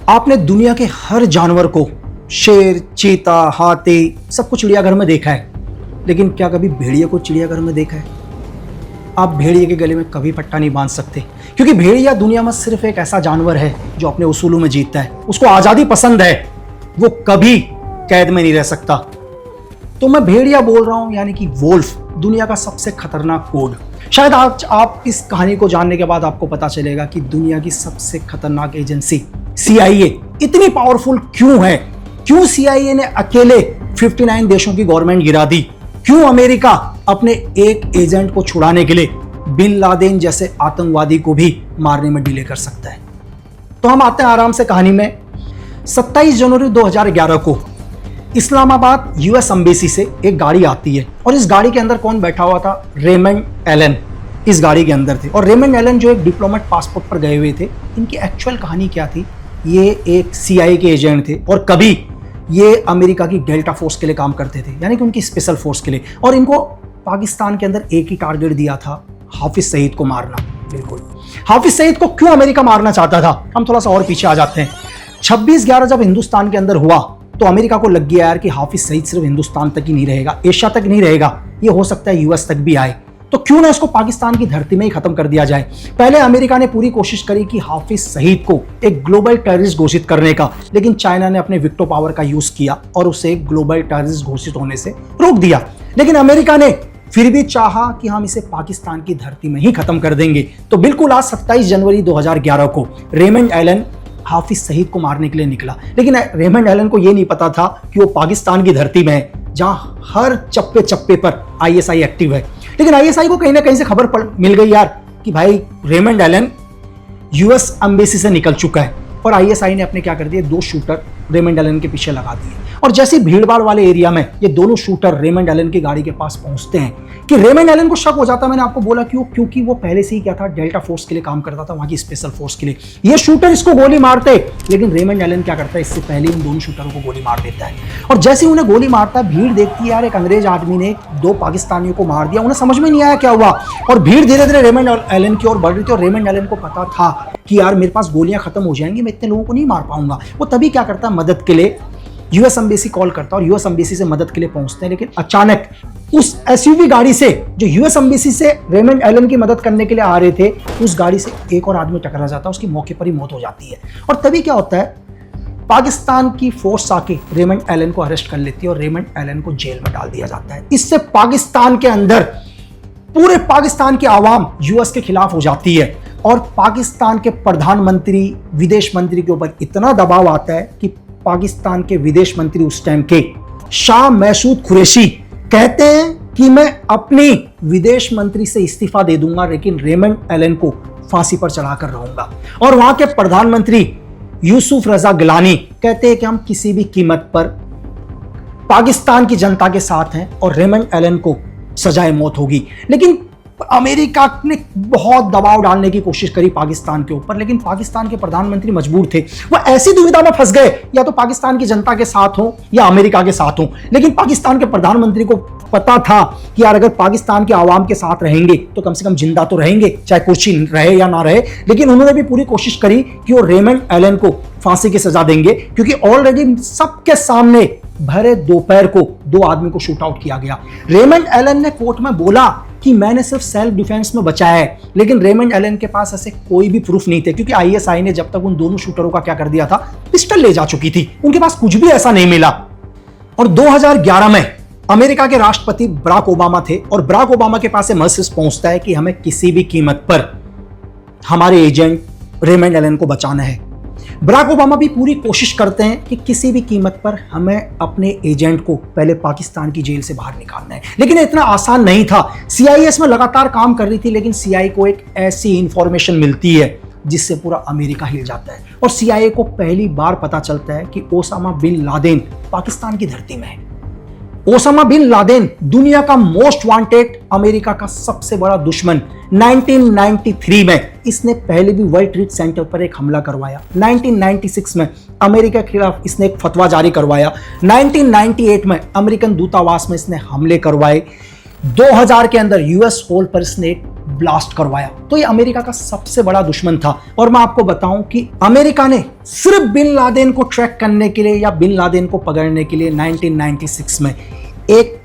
आपने दुनिया के हर जानवर को, शेर, चीता, हाथी, सबको चिड़ियाघर में देखा है, लेकिन क्या कभी भेड़िए को चिड़ियाघर में देखा है? आप भेड़िए के गले में कभी पट्टा नहीं बांध सकते, क्योंकि भेड़िया दुनिया में सिर्फ एक ऐसा जानवर है जो अपने उसूलों में जीतता है। उसको आजादी पसंद है, वो कभी कैद में नहीं रह सकता। तो मैं भेड़िया बोल रहा हूं, यानी कि वोल्फ, दुनिया का सबसे खतरनाक कोड। शायद आज आप इस कहानी को जानने के बाद आपको पता चलेगा कि दुनिया की सबसे खतरनाक एजेंसी CIA इतनी पावरफुल क्यों है। क्यों CIA ने अकेले 59 देशों की गवर्नमेंट गिरा दी? क्यों अमेरिका अपने एक एजेंट को छुड़ाने के लिए बिन लादेन जैसे आतंकवादी को भी मारने में डिले कर सकता है? तो हम आते हैं आराम से कहानी में। 27 जनवरी 2011 को इस्लामाबाद US एम्बेसी से एक गाड़ी आती है, और इस गाड़ी के अंदर कौन बैठा हुआ था? रेमंड एलन इस गाड़ी के अंदर थे। और रेमंड एलन जो एक डिप्लोमेट पासपोर्ट पर गए हुए थे, इनकी एक्चुअल कहानी क्या थी? ये एक CIA के एजेंट थे, और कभी ये अमेरिका की डेल्टा फोर्स के लिए काम करते थे, यानी कि उनकी स्पेशल फोर्स के लिए। और इनको पाकिस्तान के अंदर एक ही टारगेट दिया था, हाफिज सईद को मारना। बिल्कुल, हाफिज सईद को क्यों अमेरिका मारना चाहता था? हम थोड़ा सा और पीछे आ जाते हैं। 26/11 जब हिंदुस्तान के अंदर हुआ तो अमेरिका को लग गया यार कि हाफिज सईद सिर्फ हिंदुस्तान तक ही नहीं रहेगा, एशिया तक नहीं रहेगा, ये हो सकता है US तक भी आए। तो क्यों ना इसको पाकिस्तान की धरती में ही खत्म कर दिया जाए। पहले अमेरिका ने पूरी कोशिश करी कि हाफिज सईद को एक ग्लोबल टेररिस्ट घोषित करने का, लेकिन चाइना ने अपने विक्टो पावर का यूज किया और उसे एक ग्लोबल टेररिस्ट घोषित होने से रोक दिया। लेकिन अमेरिका ने फिर भी चाहा कि हम इसे पाकिस्तान की धरती में ही खत्म कर देंगे। तो बिल्कुल आज 27 जनवरी 2011 को रेमंड एलन हाफिज सईद को मारने के लिए निकला। लेकिन रेमंड एलन को यह नहीं पता था कि वो पाकिस्तान की धरती में है, जहां हर चप्पे चप्पे पर ISI एक्टिव है। लेकिन ISI को कहीं ना कहीं से खबर मिल गई यार कि भाई रेमंड एलन US एम्बेसी से निकल चुका है, और ISI ने अपने क्या कर दिए, 2 शूटर रेमंड एलन के पीछे लगा दिए। और जैसे भीड़भाड़ वाले एरिया में ये दोनों शूटर रेमंड एलन की गाड़ी के पास पहुंचते हैं कि रेमंड एलन को शक हो जाता है। मैंने आपको बोला क्यों? क्योंकि वो पहले से ही क्या था, डेल्टा फोर्स के लिए काम करता था, वहां की स्पेशल फोर्स के लिए। ये शूटर इसको गोली मारते, लेकिन रेमंड एलन क्या करता है, इससे पहले इन दोनों शूटरों को गोली मार देता है। और जैसे ही उन्हें गोली मारता है, भीड़ देखती है यार एक अंग्रेज आदमी ने 2 पाकिस्तानियों को मार दिया। उन्हें समझ में नहीं आया क्या हुआ, और भीड़ धीरे धीरे रेमंड एलन की ओर बढ़ रही थी। और रेमंड एलन को पता था कि यार मेरे पास गोलियां खत्म हो जाएंगी, मैं इतने लोगों को नहीं मार पाऊंगा। वो तभी क्या करता है, मदद के लिए US एम्बेसी कॉल करता है, और US एम्बेसी से मदद के लिए पहुंचते हैं। लेकिन अचानक उस SUV गाड़ी से, जो US एम्बेसी से रेमंड एलन की मदद करने के लिए आ रहे थे, उस गाड़ी से एक और आदमी टकरा जाता है, उसकी मौके पर ही मौत हो जाती है। और तभी क्या होता है, पाकिस्तान की फोर्स आके रेमंड एलन को अरेस्ट कर लेती है, और रेमंड एलन को जेल में डाल दिया जाता है। इससे पाकिस्तान के अंदर पूरे पाकिस्तान की आवाम US के खिलाफ हो जाती है, और पाकिस्तान के प्रधानमंत्री, विदेश मंत्री के ऊपर इतना दबाव आता है कि पाकिस्तान के विदेश मंत्री उस टाइम के शाह महसूद कुरैशी कहते हैं कि मैं अपनी विदेश मंत्री से इस्तीफा दे दूंगा, लेकिन रेमंड एलन को फांसी पर चढ़ाकर रहूंगा। और वहां के प्रधानमंत्री यूसुफ रजा गिलानी कहते हैं कि हम किसी भी कीमत पर पाकिस्तान की जनता के साथ हैं, और रेमंड एलन को सजाए मौत होगी। लेकिन अमेरिका ने बहुत दबाव डालने की कोशिश करी पाकिस्तान के ऊपर, लेकिन पाकिस्तान के प्रधानमंत्री मजबूर थे। वो ऐसी दुविधा में फंस गए, या तो पाकिस्तान की जनता के साथ हो या अमेरिका के साथ हो। लेकिन पाकिस्तान के प्रधानमंत्री को पता था कि यार अगर पाकिस्तान के आवाम के साथ रहेंगे तो कम से कम जिंदा तो रहेंगे, चाहे कुर्सी रहे या ना रहे। लेकिन उन्होंने भी पूरी कोशिश करी कि वो रेमंड एलन को फांसी की सजा देंगे, क्योंकि ऑलरेडी सबके सामने भरे दोपहर को 2 आदमी को शूट आउट किया गया। रेमंड एलन ने कोर्ट में बोला कि मैंने सिर्फ सेल्फ डिफेंस में बचाया है, लेकिन रेमंड एलन के पास ऐसे कोई भी प्रूफ नहीं थे, क्योंकि ISI ने जब तक उन दोनों शूटरों का क्या कर दिया था, पिस्टल ले जा चुकी थी। उनके पास कुछ भी ऐसा नहीं मिला। और 2011 में अमेरिका के राष्ट्रपति बराक ओबामा थे, और बराक ओबामा के पास मैसेज पहुंचता है कि हमें किसी भी कीमत पर हमारे एजेंट रेमंड एलन को बचाना है। बराक ओबामा भी पूरी कोशिश करते हैं कि किसी भी कीमत पर हमें अपने एजेंट को पहले पाकिस्तान की जेल से बाहर निकालना है। लेकिन इतना आसान नहीं था। CIA इसमें लगातार काम कर रही थी, लेकिन CIA को एक ऐसी इंफॉर्मेशन मिलती है जिससे पूरा अमेरिका हिल जाता है, और CIA को पहली बार पता चलता है कि ओसामा बिन लादेन पाकिस्तान की धरती में है। ओसामा बिन लादेन दुनिया का मोस्ट वांटेड, अमेरिका का सबसे बड़ा दुश्मन। 1993 में इसने पहले भी वर्ल्ड ट्रेड सेंटर पर एक हमला करवाया। 1996 में अमेरिका के खिलाफ इसने एक फतवा जारी करवाया। 1998 में अमेरिकन दूतावास में इसने हमले करवाए। 2000 के अंदर US होल पर इसने ब्लास्ट करवाया। तो ये अमेरिका का सबसे बड़ा दुश्मन था। और मैं आपको बताऊं कि अमेरिका ने सिर्फ बिन लादेन को ट्रैक करने के लिए या बिन लादेन को पकड़ने के लिए 1996 में एक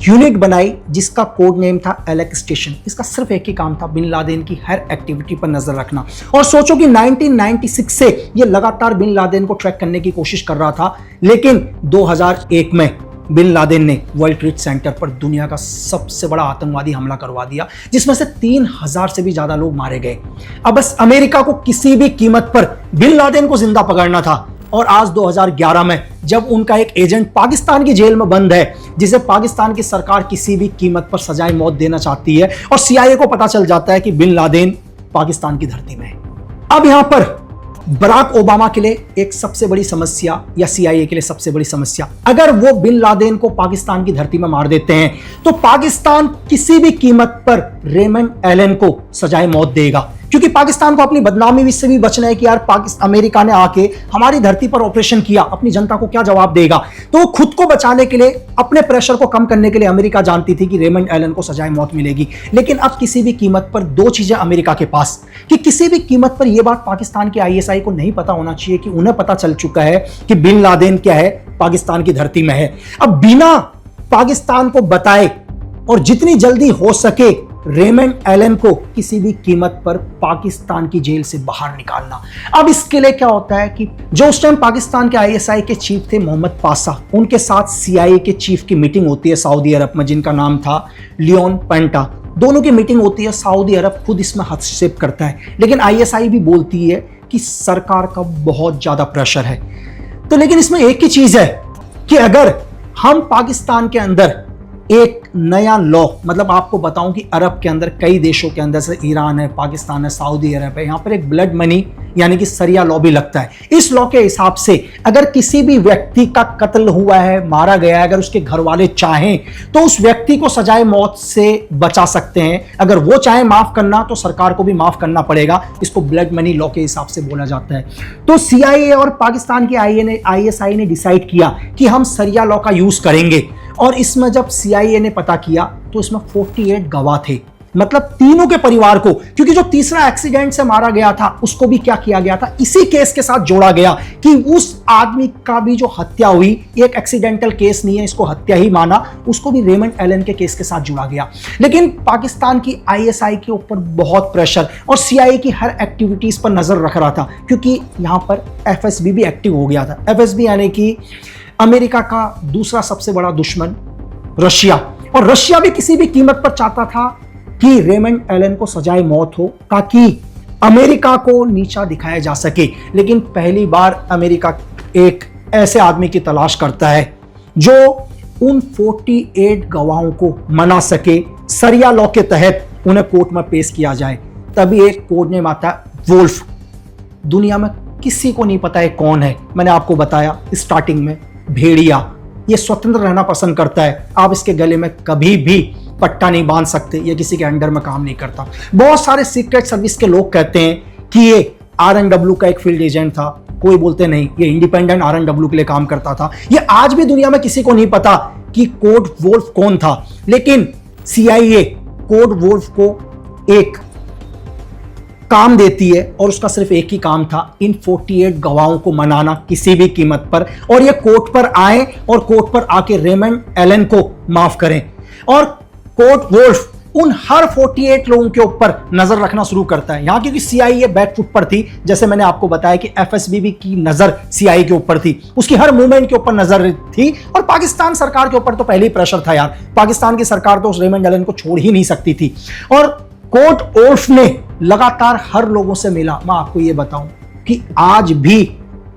यूनिट बनाई जिसका कोड नेम था एलेक स्टेशन। इसका सिर्फ एक ही काम था, बिन लादेन की हर एक्टिविटी पर नजर रखना। और सोचो कि 1996 से ये लगातार बिन लादेन को ट्रैक करने की कोशिश कर रहा था, लेकिन 2001 में बिन लादेन ने वर्ल्ड ट्रेड सेंटर पर दुनिया का सबसे बड़ा आतंकवादी हमला करवा दिया, जिसमें से 3000 से भी ज्यादा लोग मारे गए। अब बस अमेरिका को किसी भी कीमत पर बिन लादेन को जिंदा पकड़ना था। और आज 2011 में जब उनका एक एजेंट पाकिस्तान की जेल में बंद है, जिसे पाकिस्तान की सरकार किसी भी कीमत पर सजाए मौत देना चाहती है, और सीआईए को पता चल जाता है कि बिन लादेन पाकिस्तान की धरती में है। अब यहां पर बराक ओबामा के लिए एक सबसे बड़ी समस्या या सीआईए के लिए सबसे बड़ी समस्या, अगर वो बिन लादेन को पाकिस्तान की धरती में मार देते हैं तो पाकिस्तान किसी भी कीमत पर रेमंड एलन को सजाए मौत देगा, क्योंकि पाकिस्तान को अपनी बदनामी से भी बचना है कि यार अमेरिका ने आके हमारी धरती पर ऑपरेशन किया, अपनी जनता को क्या जवाब देगा। तो खुद को बचाने के लिए, अपने प्रेशर को कम करने के लिए अमेरिका जानती थी कि रेमंड एलन को सजाए मौत मिलेगी। लेकिन अब किसी भी कीमत पर दो चीजें अमेरिका के पास, कि किसी भी कीमत पर यह बात पाकिस्तान के आईएसआई को नहीं पता होना चाहिए कि उन्हें पता चल चुका है कि बिन लादेन क्या है, पाकिस्तान की धरती में है। अब बिना पाकिस्तान को बताए और जितनी जल्दी हो सके रेमंड एलन को किसी भी कीमत पर पाकिस्तान की जेल से बाहर निकालना। अब इसके लिए क्या होता है कि जो उस टाइम पाकिस्तान के आईएसआई के चीफ थे मोहम्मद पासा, उनके साथ सीआईए के चीफ की मीटिंग होती है सऊदी अरब में, जिनका नाम था लियोन पेंटा। दोनों की मीटिंग होती है, सऊदी अरब खुद इसमें हस्तक्षेप करता है, लेकिन आईएसआई भी बोलती है कि सरकार का बहुत ज्यादा प्रेशर है। तो लेकिन इसमें एक ही चीज है कि अगर हम पाकिस्तान के अंदर एक नया लॉ, मतलब आपको बताऊं कि अरब के अंदर कई देशों के अंदर से ईरान है, पाकिस्तान है, सऊदी अरब है, यहां पर एक ब्लड मनी यानी कि सरिया लॉ भी लगता है। इस लॉ के हिसाब से अगर किसी भी व्यक्ति का कत्ल हुआ है, मारा गया है, अगर उसके घर वाले चाहें तो उस व्यक्ति को सजाए मौत से बचा सकते हैं। अगर वो चाहे माफ करना तो सरकार को भी माफ करना पड़ेगा। इसको ब्लड मनी लॉ के हिसाब से बोला जाता है। तो सीआईए और पाकिस्तान के आईएसआई ने डिसाइड किया कि हम सरिया लॉ का यूज करेंगे। और इसमें जब सीआईए ने पता किया तो इसमें 48 गवाह थे, मतलब तीनों के परिवार को, क्योंकि जो तीसरा एक्सीडेंट से मारा गया था उसको भी क्या किया गया था, इसी केस के साथ जोड़ा गया कि उस आदमी का भी जो हत्या हुई, एक एक्सीडेंटल केस नहीं है, इसको हत्या ही माना, उसको भी रेमंड एलन के केस के साथ जोड़ा गया। लेकिन पाकिस्तान की आईएसआई के ऊपर बहुत प्रेशर और सीआईए की हर एक्टिविटीज पर नजर रख रहा था, क्योंकि यहां पर एफएसबी भी एक्टिव हो गया था। एफएसबी यानी कि अमेरिका का दूसरा सबसे बड़ा दुश्मन रशिया, और रशिया भी किसी भी कीमत पर चाहता था कि रेमंड एलन को सजाए मौत हो ताकि अमेरिका को नीचा दिखाया जा सके। लेकिन पहली बार अमेरिका एक ऐसे आदमी की तलाश करता है जो उन 48 गवाहों को मना सके, सरिया लॉ के तहत उन्हें कोर्ट में पेश किया जाए। तभी एक कोड नेम आता है वुल्फ। दुनिया में किसी को नहीं पता है कौन है। मैंने आपको बताया स्टार्टिंग में, भेड़िया, ये स्वतंत्र रहना पसंद करता है। आप इसके गले में कभी भी पट्टा नहीं बांध सकते, ये किसी के अंडर में काम नहीं करता। बहुत सारे सीक्रेट सर्विस के लोग कहते हैं कि ये आरएनडब्ल्यू का एक फील्ड एजेंट था, कोई बोलते नहीं, ये इंडिपेंडेंट आरएनडब्ल्यू के लिए काम करता था। ये आज भी दुनिया में किसी को नहीं पता कि कोड वुल्फ कौन था, लेकिन सीआईए कोड वुल्फ को एक काम देती है और उसका सिर्फ एक ही काम था, इन 48 गवाहों को मनाना किसी भी कीमत पर, और ये कोर्ट पर आए और कोर्ट पर आके रेमंड एलन को माफ करें। और कोर्ट वुल्फ उन हर 48 लोगों के ऊपर नजर रखना शुरू करता है। यहां क्योंकि सीआईए बैकफुट पर थी, जैसे मैंने आपको बताया कि एफएसबी की नजर सीआईए के ऊपर थी, उसकी हर मूवमेंट के ऊपर नजर थी। और पाकिस्तान सरकार के ऊपर तो पहले ही प्रेशर था यार, पाकिस्तान की सरकार तो उस रेमंड एलन को छोड़ ही नहीं सकती थी। और कोर्ट वुल्फ ने लगातार हर लोगों से मिला। मैं आपको यह बताऊं कि आज भी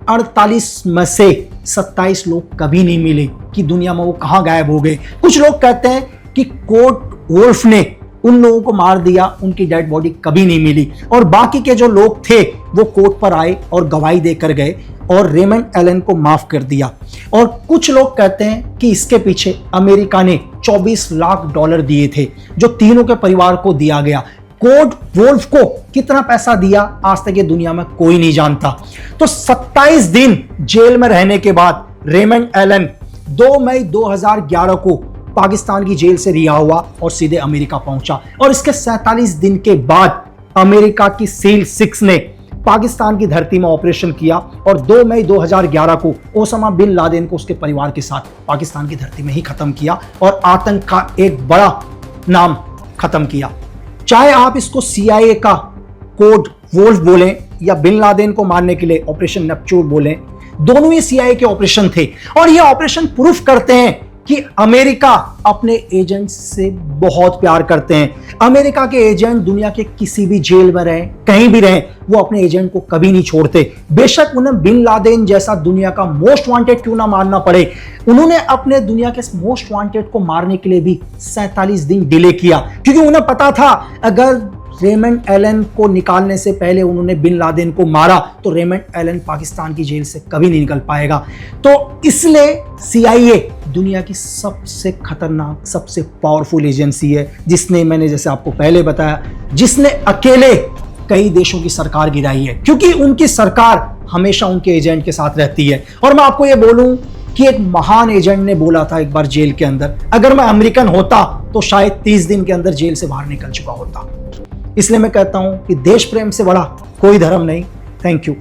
48 में से 27 लोग कभी नहीं मिले कि दुनिया में वो कहां गायब हो गए। कुछ लोग कहते हैं कि कोर्ट वुल्फ ने उन लोगों को मार दिया, उनकी डेड बॉडी कभी नहीं मिली। और बाकी के जो लोग थे वो कोर्ट पर आए और गवाही देकर गए और रेमंड एलन को माफ कर दिया। और कुछ लोग कहते हैं कि इसके पीछे अमेरिका ने $24 लाख दिए थे, जो तीनों के परिवार को दिया गया। कोड वुल्फ को कितना पैसा दिया आज तक ये दुनिया में कोई नहीं जानता। तो 27 दिन जेल में रहने के बाद रेमंड एलन 2 मई 2011 को पाकिस्तान की जेल से रिहा हुआ और सीधे अमेरिका पहुंचा। और इसके 47 दिन के बाद अमेरिका की सील 6 ने पाकिस्तान की धरती में ऑपरेशन किया और 2 मई 2011 को ओसामा बिन लादेन को उसके परिवार के साथ पाकिस्तान की धरती में ही खत्म किया और आतंक का एक बड़ा नाम खत्म किया। चाहे आप इसको CIA का कोड वोल्फ बोलें या बिन लादेन को मारने के लिए ऑपरेशन नेपच्यून बोलें, दोनों ही CIA के ऑपरेशन थे। और ये ऑपरेशन प्रूफ करते हैं कि अमेरिका अपने एजेंट से बहुत प्यार करते हैं। अमेरिका के एजेंट दुनिया के किसी भी जेल में रहे, कहीं भी रहे, वो अपने एजेंट को कभी नहीं छोड़ते। बेशक उन्हें बिन लादेन जैसा दुनिया का मोस्ट वांटेड क्यों ना मारना पड़े, उन्होंने अपने दुनिया के मोस्ट वांटेड को मारने के लिए भी 47 दिन डिले किया, क्योंकि उन्हें पता था अगर रेमंड एलन को निकालने से पहले उन्होंने बिन लादेन को मारा तो रेमंड एलन पाकिस्तान की जेल से कभी नहीं निकल पाएगा। तो इसलिए CIA दुनिया की सबसे खतरनाक, सबसे पावरफुल एजेंसी है, जिसने, मैंने जैसे आपको पहले बताया, जिसने अकेले कई देशों की सरकार गिराई है, क्योंकि उनकी सरकार हमेशा उनके एजेंट के साथ रहती है। और मैं आपको यह बोलूं कि एक महान एजेंट ने बोला था एक बार जेल के अंदर, अगर मैं अमेरिकन होता तो शायद 30 दिन के अंदर जेल से बाहर निकल चुका होता। इसलिए मैं कहता हूं कि देश प्रेम से बड़ा कोई धर्म नहीं। Thank you.